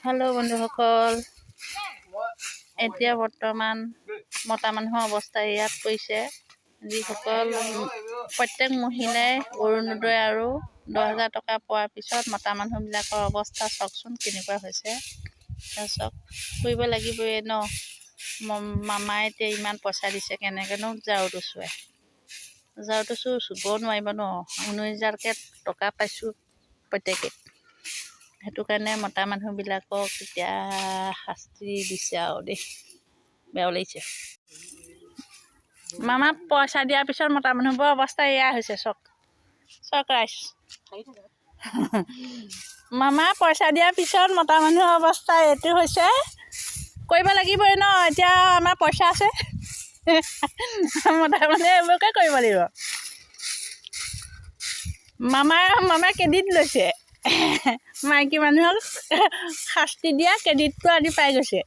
Hello' বন্ধুসকল, এতিয়া বৰ্তমান মতা মানুহৰ অৱস্থা ইয়াত পৰিছে। যিসকল প্ৰত্যেক মহিলাই অৰুণোদয় আৰু 10,000 টকা পোৱাৰ পিছত মতা মানুহবিলাকৰ অৱস্থা চাওকচোন কেনেকুৱা হৈছে। চাওক, কৰিব লাগিবই ন। মামাই এতিয়া ইমান পইচা দিছে, কেনেকৈনো ঝাৰুটো চুৱাই। ঝাৰুটো চুব নোৱাৰিব ন। 19,000কৈ টকা পাইছোঁ প্ৰত্যেকে। সেইটো কাৰণে মতা মানুহবিলাকক এতিয়া শাস্তি দিছে আৰু দেই, বেয়াও লাগিছে। মামা পইচা দিয়াৰ পিছত মতা মানুহবোৰৰ অৱস্থা এয়া হৈছে। চক ৰাইজ মামা পইচা দিয়াৰ পিছত মতা মানুহৰ অৱস্থা এইটো হৈছে। কৰিব লাগিবই ন, এতিয়া আমাৰ পইচা আছে মতা মানুহে এইবোৰকে কৰিব লাগিব। মামাই ক্ৰেডিট লৈছে মাইকী মানুহক শাস্তি দিয়া ক্ৰেডিটটো আদি পাই গৈছে।